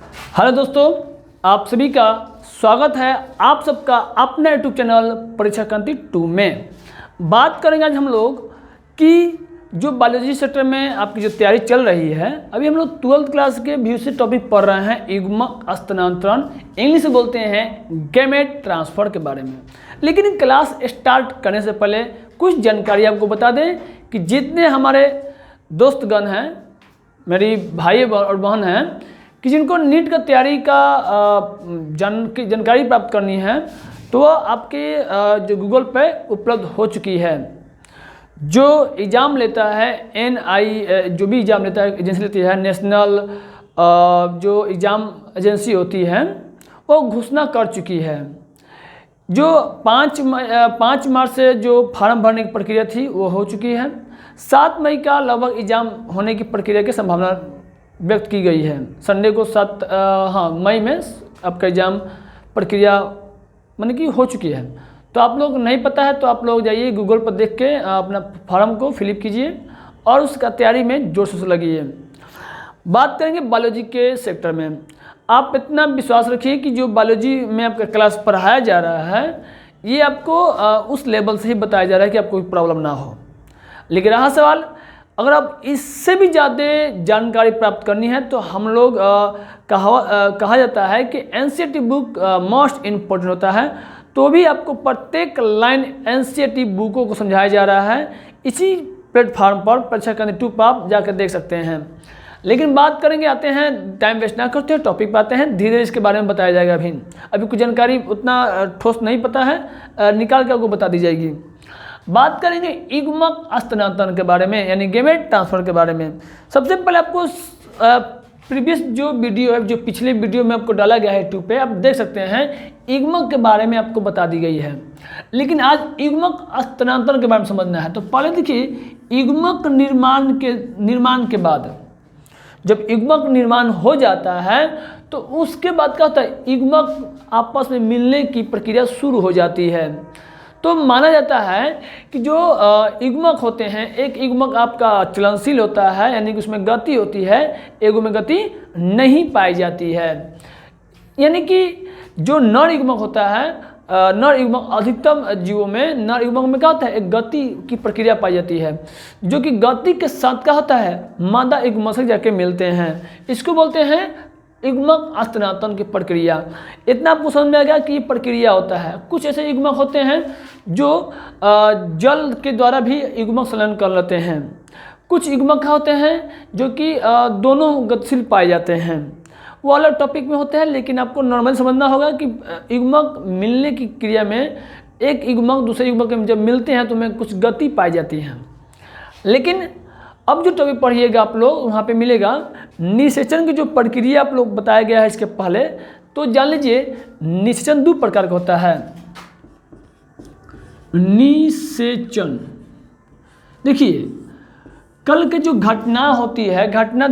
Hello दोस्तों, आप सभी का स्वागत है आप सबका अपने यूट्यूब चैनल परीक्षा क्रांति 2 में। बात करेंगे आज हम लोग कि जो बायोलॉजी सेक्टर में आपकी जो तैयारी चल रही है, अभी हम लोग 12th क्लास के व्यू से टॉपिक पढ़ रहे हैं युग्मक स्थानांतरण, इंग्लिश में बोलते हैं गैमेट ट्रांसफर के बारे में। लेकिन क्लास स्टार्ट करने से पहले कुछ जानकारी आपको बता दें कि जितने हमारे दोस्तगण हैं, मेरी भाई और बहन हैं, कि जिनको नीट का तैयारी का जानकारी प्राप्त करनी है, तो वह आपके जो गूगल पे उपलब्ध हो चुकी है। जो एग्ज़ाम लेता है जो भी एग्ज़ाम लेता है, एजेंसी लेती है, नेशनल जो एग्ज़ाम एजेंसी होती है, वो घोषणा कर चुकी है। जो 5 मार्च से जो फार्म भरने की प्रक्रिया थी वो हो चुकी है। 7 मई का लगभग एग्ज़ाम होने की प्रक्रिया की संभावना व्यक्त की गई है। संडे को 7 मई में आपका एग्ज़ाम प्रक्रिया माने कि हो चुकी है। तो आप लोग नहीं पता है तो आप लोग जाइए गूगल पर देख के अपना फॉर्म को फिलअप कीजिए और उसका तैयारी में जोर शोर से लगिए। बात करेंगे बायोलॉजी के सेक्टर में। आप इतना विश्वास रखिए कि जो बायोलॉजी में आपका क्लास पढ़ाया जा रहा है, ये आपको उस लेवल से ही बताया जा रहा है कि आपको कोई प्रॉब्लम ना हो। लेकिन रहा सवाल, अगर आप इससे भी ज़्यादा जानकारी प्राप्त करनी है तो हम लोग कहा जाता है कि एनसीईआरटी बुक मोस्ट इम्पोर्टेंट होता है। तो भी आपको प्रत्येक लाइन एनसीईआरटी बुकों को समझाया जा रहा है। इसी प्लेटफार्म पर परीक्षा क्रांति 2 पर आप जाकर देख सकते हैं। लेकिन बात करेंगे, आते हैं, टाइम वेस्ट ना करते हैं, टॉपिक पे आते हैं। धीरे इसके बारे में बताया जाएगा। अभी कुछ जानकारी उतना ठोस नहीं पता है, निकाल के आपको बता दी जाएगी। बात करेंगे युग्मक स्थानांतरण के बारे में, यानी गैमेट ट्रांसफर के बारे में। सबसे पहले आपको प्रीवियस जो वीडियो है, जो पिछले वीडियो में आपको डाला गया है यूट्यूब पे, आप देख सकते हैं, युग्मक के बारे में आपको बता दी गई है। लेकिन आज युग्मक स्थानांतरण के बारे में समझना है। तो पहले देखिए, युग्मक निर्माण के बाद, जब युग्मक निर्माण हो जाता है तो उसके बाद क्या होता है, युग्मक आपस में मिलने की प्रक्रिया शुरू हो जाती है। तो माना जाता है कि जो युग्मक होते हैं, एक युग्मक आपका चलनशील होता है, यानी कि उसमें गति होती है, एगो में गति नहीं पाई जाती है। यानी कि जो नर युग्मक होता है, नर युग्मक अधिकतम जीवों में नर युग्मक में क्या होता है, एक गति की प्रक्रिया पाई जाती है, जो कि गति के साथ क्या होता है, मादा युग्मक से जाके मिलते हैं। इसको बोलते हैं युग्मक स्थानांतरण की प्रक्रिया। इतना आपको समझ में आ गया कि ये प्रक्रिया होता है। कुछ ऐसे युग्मक होते हैं जो जल के द्वारा भी युग्मक संलयन कर लेते हैं। कुछ युग्मक होते हैं जो कि दोनों गतिशील पाए जाते हैं, वो अलग टॉपिक में होते हैं। लेकिन आपको नॉर्मल समझना होगा कि युग्मक मिलने की क्रिया में एक युग्मक दूसरे युग्मक में जब मिलते हैं तो उनमें कुछ गति पाई जाती है। लेकिन अब जो टॉपिक पढ़िएगा आप लोग, वहाँ पे मिलेगा निषेचन की जो प्रक्रिया आप लोग बताया गया है इसके पहले। तो जान लीजिए, निषेचन 2 प्रकार का होता है। निषेचन, देखिए, कल के जो घटना होती है, घटना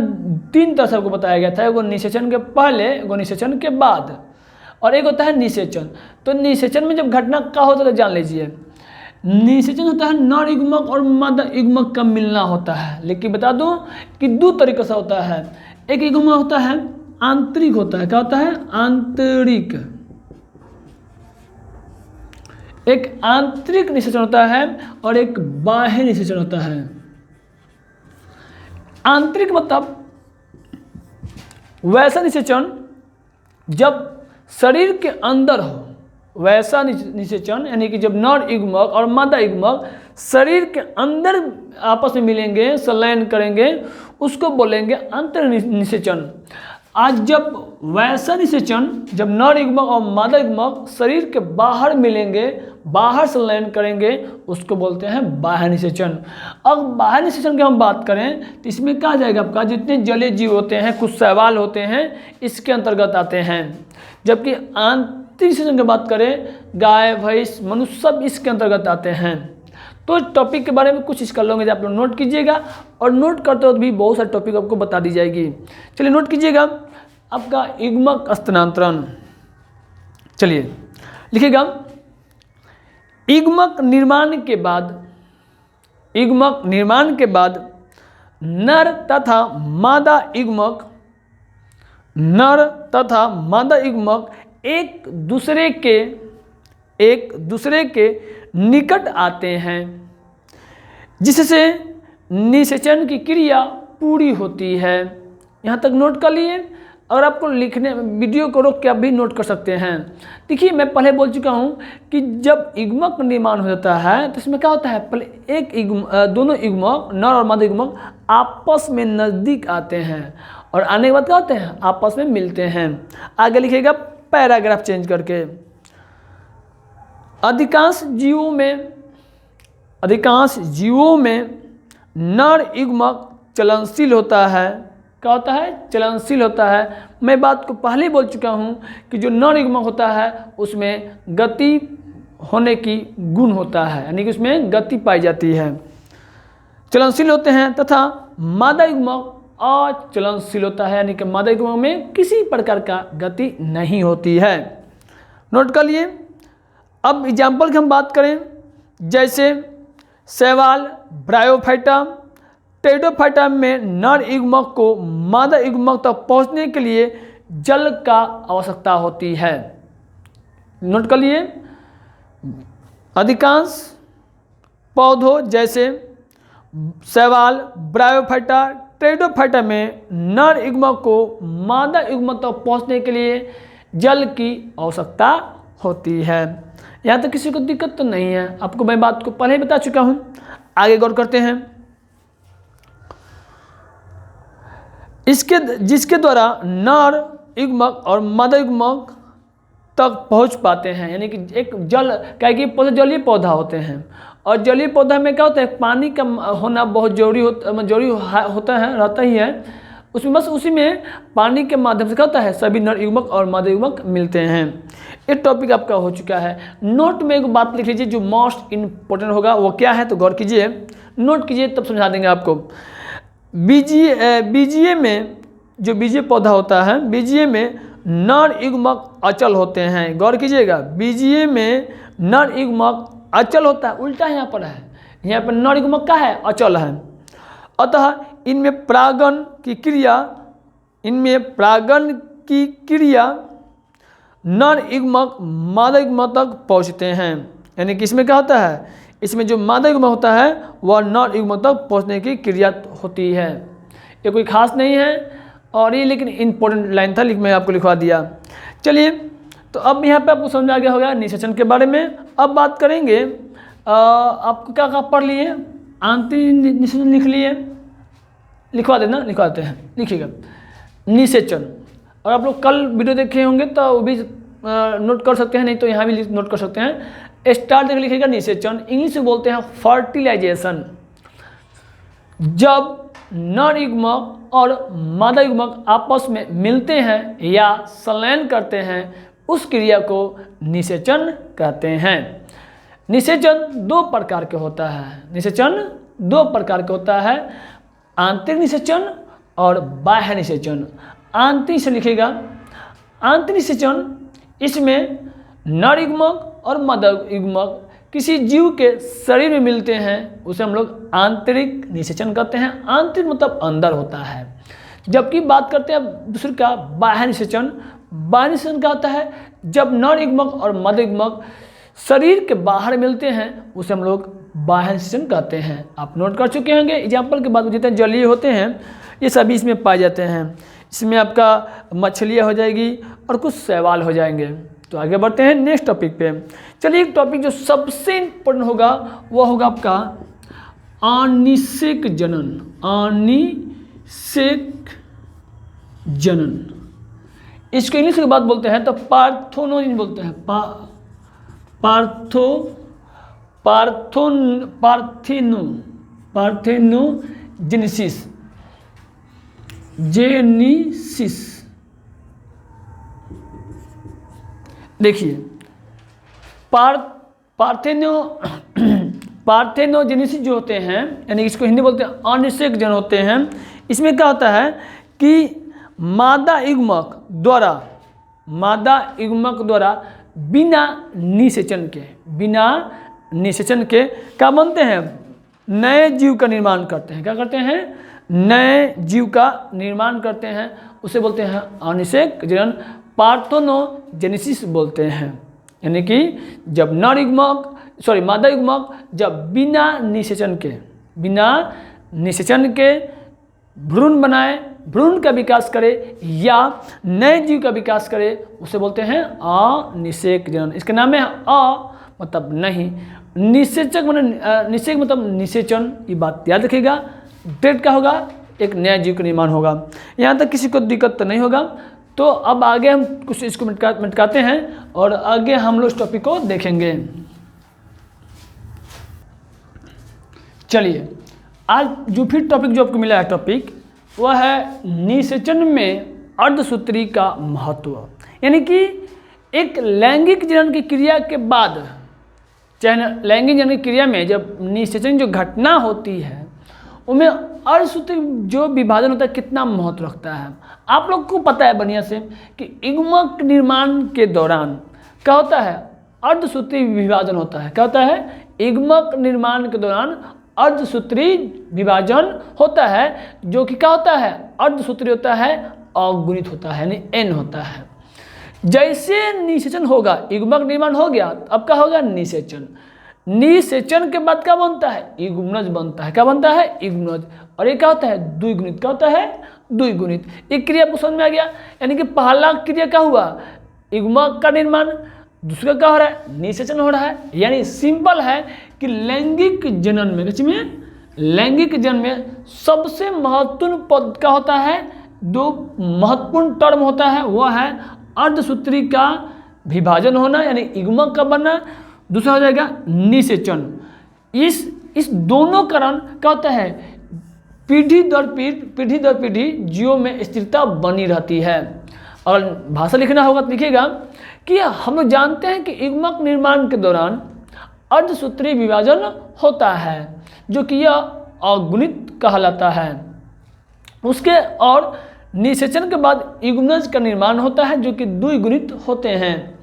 3 तरह से आपको बताया गया था। एगो निषेचन के पहले, एगो निषेचन के बाद, और एक होता है निषेचन। तो निषेचन में जब घटना क्या होता है तो जान लीजिए, निषेचन होता है नर युग्मक और मादा युग्मक का मिलना होता है। लेकिन बता दूं कि 2 तरीके से होता है। एक युग्मक होता है आंतरिक होता है। क्या होता है? आंतरिक। एक आंतरिक निषेचन होता है और एक बाह्य निषेचन होता है। आंतरिक मतलब वैसा निषेचन जब शरीर के अंदर हो, वैसा निषेचन, यानी कि जब नर युग्मक और मादा युग्मक शरीर के अंदर आपस में मिलेंगे, संलयन करेंगे, उसको बोलेंगे अंतर निषेचन। आज जब वैसा निषेचन, जब नर युग्मक और मादा युग्मक शरीर के बाहर मिलेंगे, बाहर संलयन करेंगे, उसको बोलते हैं बाह्य निषेचन। अब बाह्य निषेचन की हम बात करें तो इसमें क्या जाएगा, आपका जितने जलीय जीव होते हैं, कुछ शैवाल होते हैं, इसके अंतर्गत आते हैं। जबकि निषेचन की बात करें, गाय, भैंस, मनुष्य, सब इसके अंतर्गत आते हैं। तो टॉपिक के बारे में कुछ इसका लोग आप लोग नोट कीजिएगा, और नोट करते वक्त भी बहुत सारे टॉपिक आपको बता दी जाएगी। चलिए नोट कीजिएगा, आपका युग्मक स्थानांतरण। चलिए लिखिएगा, युग्मक निर्माण के बाद नर तथा मादा युग्मक नर तथा मादा युग्मक एक दूसरे के निकट आते हैं, जिससे निषेचन की क्रिया पूरी होती है। यहाँ तक नोट कर लिए। अगर आपको लिखने वीडियो को रोक के आप भी नोट कर सकते हैं। देखिए, मैं पहले बोल चुका हूँ कि जब युग्मक का निर्माण हो जाता है तो इसमें क्या होता है, पहले दोनों युग्मक, नर और मादा युग्मक आपस में नज़दीक आते हैं और आने के बाद क्या होते हैं, आपस में मिलते हैं। आगे लिखिएगा पैराग्राफ चेंज करके। अधिकांश जीवों में नर युग्मक चलनशील होता है। क्या होता है, चलनशील होता है। मैं बात को पहले बोल चुका हूँ कि जो नर युग्मक होता है उसमें गति होने की गुण होता है, यानी कि उसमें गति पाई जाती है, चलनशील होते हैं। तथा मादा युग्मक अचलनशील होता है, यानी कि मादा युग्मक में किसी प्रकार का गति नहीं होती है। नोट कर लिए। अब एग्जाम्पल की हम बात करें, जैसे शैवाल, ब्रायोफाइटा, टेरिडोफाइटा में नर युग्मक को मादा युग्मक तक पहुंचने के लिए जल का आवश्यकता होती है। नोट कर लिए। अधिकांश पौधों जैसे शैवाल, ब्रायोफाइटा, टेरिडोफाइटा में नर युग्मक को मादा युग्मक तक पहुंचने के लिए जल की आवश्यकता होती है। यहाँ तक किसी को दिक्कत तो नहीं है, आपको मैं बात को पहले बता चुका हूँ। आगे गौर करते हैं। जिसके द्वारा नर युग्मक और मादा युग्मक तक पहुंच पाते हैं, यानी कि एक जल, क्या कि पौधे जलीय पौधा होते हैं और जलीय पौधा में क्या होता है, पानी का होना बहुत जरूरी होता है, रहता ही है उसमें। बस उसी में पानी के माध्यम से क्या होता है, सभी नर युग्मक और मादा युग्मक मिलते हैं। ये टॉपिक आपका हो चुका है। नोट में एक बात लिख लीजिए जो मोस्ट इम्पोर्टेंट होगा, वो क्या है तो गौर कीजिए, नोट कीजिए, तब समझा देंगे आपको। बीजीए में, जो बीजीय पौधा होता है, बीजीए में नर युग्मक अचल होते हैं। गौर कीजिएगा, बीजीए में नर युग्मक अचल होता है, उल्टा यहाँ पर है, यहाँ पर नर युग्मक का है, अचल है। अतः इनमें परागण की क्रिया नर युग्मक मादा युग्मक तक पहुँचते हैं। यानी कि इसमें क्या होता है, इसमें जो मादा युग्मक होता है वह नर युग्मक तक पहुँचने की क्रिया होती है। ये कोई खास नहीं है और ये लेकिन इम्पोर्टेंट लाइन था, मैं आपको लिखवा दिया। चलिए, तो अब यहाँ पे आपको समझ आ गया होगा निषेचन के बारे में। अब बात करेंगे, आपको क्या पढ़ लिए, आंतरिक निषेचन लिख लिए, लिखवा देते हैं, लिखिएगा निषेचन। और आप लोग कल वीडियो देखे होंगे तो वो भी नोट कर सकते हैं, नहीं तो यहाँ भी नोट कर सकते हैं। स्टार्ट देख लिखिएगा निषेचन, इंग्लिश में बोलते हैं फर्टिलाइजेशन। जब नर युग्मक और मादा युग्मक आपस में मिलते हैं या संलयन करते हैं, उस क्रिया को निषेचन कहते हैं। निषेचन दो प्रकार के होता है, आंतरिक निषेचन और बाह्य निषेचन। आंतरिक से लिखिएगा, आंतरिक निषेचन, इसमें नर युग्मक और मादा युग्मक किसी जीव के शरीर में मिलते हैं, उसे हम लोग आंतरिक निषेचन कहते हैं। आंतरिक मतलब अंदर होता है। जबकि बात करते हैं दूसरे का बाह्य निषेचन। बाह्य निषेचन क्या होता है, जब नर युग्मक और मादा युग्मक शरीर के बाहर मिलते हैं, उसे हम लोग बाह्य निषेचन कहते हैं। आप नोट कर चुके होंगे। एग्जाम्पल के बाद जितने जलीय होते हैं ये सभी इसमें पाए जाते हैं। इसमें आपका मछलियाँ हो जाएगी और कुछ शैवाल हो जाएंगे। तो आगे बढ़ते हैं नेक्स्ट टॉपिक पे। चलिए, एक टॉपिक जो सबसे इम्पोर्टेंट होगा वो होगा आपका अनिषेक जनन। अनिषेक जनन, इसको इंग्लिश की बात बोलते हैं तो पार्थेनोजेनिस बोलते हैं। Parthenogenesis, genesis. देखिए, पार्थेनोजेनेसिस जो होते हैं, यानी इसको हिंदी बोलते हैं अनिषेक जनन होते हैं। इसमें क्या होता है कि मादा युग्मक द्वारा बिना निषेचन के क्या बनते हैं, नए जीव का निर्माण करते हैं। क्या करते हैं, नए जीव का निर्माण करते हैं उसे बोलते हैं अनिषेक जनन, पार्थेनोजेनेसिस बोलते हैं। यानी कि जब मादा युग्मक जब बिना निषेचन के भ्रूण बनाए, भ्रूण का विकास करे या नए जीव का विकास करे उसे बोलते हैं अनिषेक जनन। इसके नाम में मतलब नहीं, निषेचक मतलब निषेचन, ये बात याद रखिएगा। डायरेक्ट क्या होगा, एक नया जीव का निर्माण होगा। यहाँ तक किसी को दिक्कत तो नहीं होगा। तो अब आगे हम कुछ इसको मिटकाते हैं और आगे हम लोग इस टॉपिक को देखेंगे। चलिए, आज जो फिर टॉपिक जो आपको मिला है टॉपिक वह है निषेचन में अर्धसूत्री का महत्व। यानी कि एक लैंगिक जनन की क्रिया के बाद, चाहे लैंगिक जनन की क्रिया में जब निषेचन जो घटना होती है उनमें अर्धसूत्री जो विभाजन होता है कितना महत्व रखता है। आप लोग को पता है बढ़िया से कि युग्मक निर्माण के दौरान क्या होता है, अर्धसूत्री विभाजन होता है। क्या होता है, युग्मक निर्माण के दौरान अर्धसूत्री विभाजन होता है, जो कि क्या होता है, अर्धसूत्री होता है, अगुणित होता है, यानी n होता है। जैसे निषेचन होगा, युग्मक निर्माण हो गया, अब क्या होगा, निषेचन। निषेचन के बाद क्या बनता है, युग्मनज बनता है। क्या बनता है, युग्मनज। और ये क्या होता है, द्विगुणित। क्या होता है, द्विगुणित। एक क्रिया आपको समझ में आ गया। यानी कि पहला क्रिया क्या हुआ, युग्मक का निर्माण, दूसरा क्या हो रहा है, निषेचन हो रहा है। यानी सिंपल है कि लैंगिक जनन में सबसे महत्वपूर्ण पद क्या होता है, दो महत्वपूर्ण टर्म होता है, वह है अर्धसूत्री का विभाजन होना यानी युग्मक का बनना, दूसरा हो जाएगा निषेचन। इस दोनों कारण क्या होता है, पीढ़ी दर पीढ़ी जीवों में स्थिरता बनी रहती है। और भाषा लिखना होगा तो लिखिएगा कि हम लोग जानते हैं कि युग्मक निर्माण के दौरान अर्धसूत्री विभाजन होता है, जो कि यह अगुणित कहलाता है। उसके और निषेचन के बाद युग्मनज का निर्माण होता है, जो कि द्विगुणित होते हैं।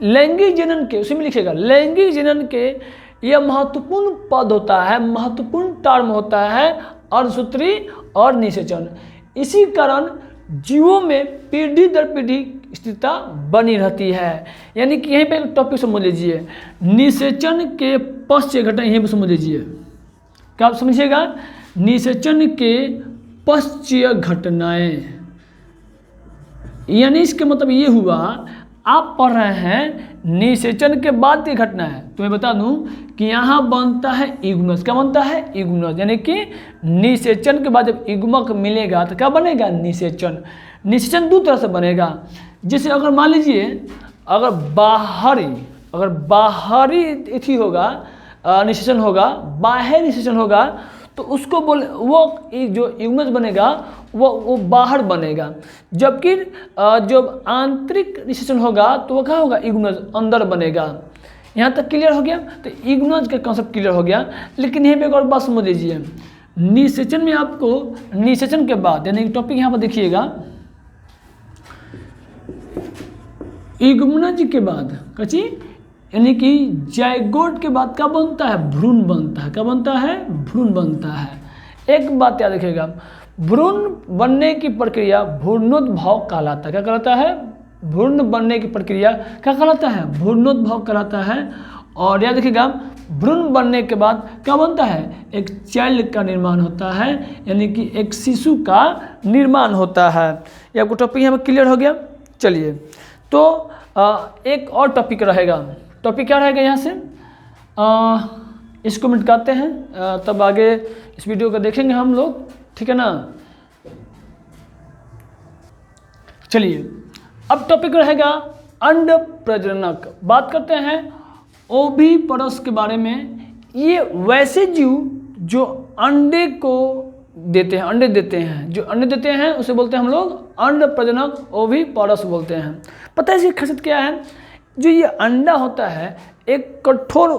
लैंगिक जनन के, उसी में लिखिएगा, लैंगिक जनन के यह महत्वपूर्ण पद होता है, महत्वपूर्ण टर्म होता है अर्धसूत्री और निषेचन। इसी कारण जीवों में पीढ़ी दर पीढ़ी स्थिरता बनी रहती है। यानी कि यहीं पे टॉपिक समझ लीजिए, निषेचन के पश्च घटना, यहीं पे समझ लीजिए, क्या आप समझिएगा, निषेचन के पश्चीय घटनाएं। यानी इसके मतलब ये हुआ, आप पढ़ रहे हैं निषेचन के बाद की घटना है, तो मैं बता दूं कि यहाँ बनता है युग्मनज। क्या बनता है, युग्मनज। यानी कि निषेचन के बाद जब युग्मक मिलेगा तो क्या बनेगा, निषेचन। निषेचन दो तरह से बनेगा। जैसे अगर मान लीजिए अगर बाहरी इथी होगा, निषेचन होगा, बाह्य निषेचन होगा, तो उसको वो जो युग्मनज बनेगा वो बाहर बनेगा। जबकि जब आंतरिक निषेचन होगा तो वो क्या होगा, युग्मनज अंदर बनेगा। यहाँ तक क्लियर हो गया। तो युग्मनज का कॉन्सेप्ट क्लियर हो गया। लेकिन यहाँ पे एक और बात समझ लीजिए, निषेचन में आपको निषेचन के बाद, यानी टॉपिक यहाँ पर देखिएगा, युग्मनज के बाद कची, यानी कि जाइगोट के बाद क्या बनता है, भ्रूण बनता है। क्या बनता है, भ्रूण बनता है। एक बात याद रखिएगा, भ्रूण बनने की प्रक्रिया भ्रूणोद्भव कहलाता है। क्या कहलाता है, भ्रूण बनने की प्रक्रिया क्या कहलाता है, भ्रूणोद्भव कहलाता है। और याद रखिएगा, भ्रूण बनने के बाद क्या बनता है, एक चाइल्ड का निर्माण होता है, यानी कि एक शिशु का निर्माण होता है। ये आपको टॉपिक यहाँ पर क्लियर हो गया। चलिए, तो एक और टॉपिक रहेगा। टॉपिक क्या रहेगा यहाँ से, इसको मिटकाते हैं, तब आगे इस वीडियो को देखेंगे हम लोग, ठीक है ना। चलिए, अब टॉपिक रहेगा अंड प्रजनक। बात करते हैं ओविपरस के बारे में। ये वैसे जीव जो अंडे को देते हैं, अंडे देते हैं, जो अंडे देते हैं उसे बोलते हैं हम लोग अंड प्रजनक, ओविपरस बोलते हैं। पता है इसकी खासियत क्या है, जो ये अंडा होता है एक कठोर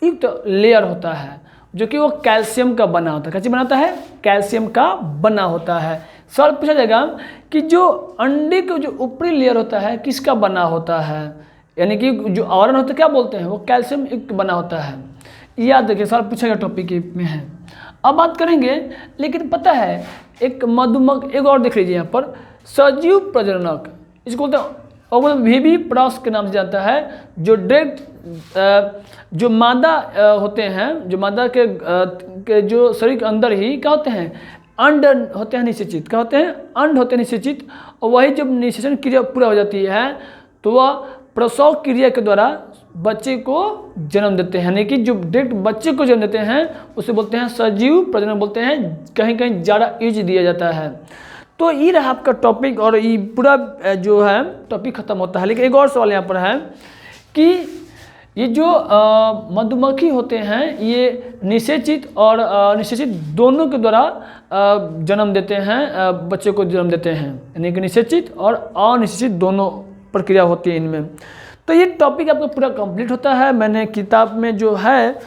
युक्त लेयर होता है, जो कि वो कैल्शियम का बना होता है। कैसे बनाता है, कैल्शियम का बना होता है। सवाल पूछा जाएगा कि जो अंडे का जो ऊपरी लेयर होता है किसका बना होता है, यानी कि जो आवरण होता है क्या बोलते हैं, वो कैल्शियम युक्त बना होता है। याद रखिए, सवाल पूछेगा टॉपिक में है। अब बात करेंगे, लेकिन पता है एक मधुमक्खी, एक और देख लीजिए यहाँ पर, सजीव प्रजनक, इसको बोलते हैं ओविवी प्रॉस के नाम से जाता है, जो डायरेक्ट जो मादा होते हैं, जो मादा के जो शरीर के अंदर ही क्या होते हैं, अंड होते हैं निषेचित, क्या होते हैं, अंड होते हैं निषेचित, और वही जब निषेचन क्रिया पूरा हो जाती है तो वह प्रसव क्रिया के द्वारा बच्चे को जन्म देते हैं, यानी कि जो डायरेक्ट बच्चे को जन्म देते हैं उसे बोलते हैं सजीव प्रजनन बोलते हैं, कहीं कहीं ज़्यादा यूज दिया जाता है। तो ये रहा आपका टॉपिक, और ये पूरा जो है टॉपिक खत्म होता है। लेकिन एक और सवाल यहाँ पर है कि ये जो मधुमक्खी होते हैं ये निषेचित और निषेचित दोनों के द्वारा जन्म देते हैं, बच्चे को जन्म देते हैं, यानी कि निषेचित और अनिषेचित दोनों प्रक्रिया होती है इनमें। तो ये टॉपिक आपका पूरा कंप्लीट होता है। मैंने किताब में जो है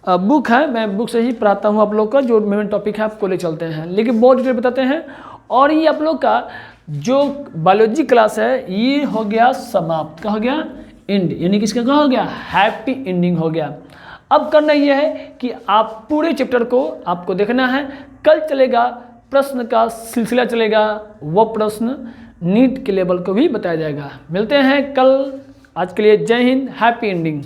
बुक है, मैं बुक से ही पढ़ाता हूँ आप लोग का, जो मेन टॉपिक है आपको ले चलते हैं, लेकिन बहुत डिटेल बताते हैं। और ये आप लोग का जो बायोलॉजी क्लास है ये हो गया समाप्त, क्या हो गया, एंड, यानी कि इसका क्या हो गया, हैप्पी एंडिंग हो गया। अब करना यह है कि आप पूरे चैप्टर को आपको देखना है। कल चलेगा प्रश्न का सिलसिला चलेगा, वो प्रश्न नीट के लेवल को भी बताया जाएगा। मिलते हैं कल, आज के लिए जय हिंद, हैप्पी एंडिंग।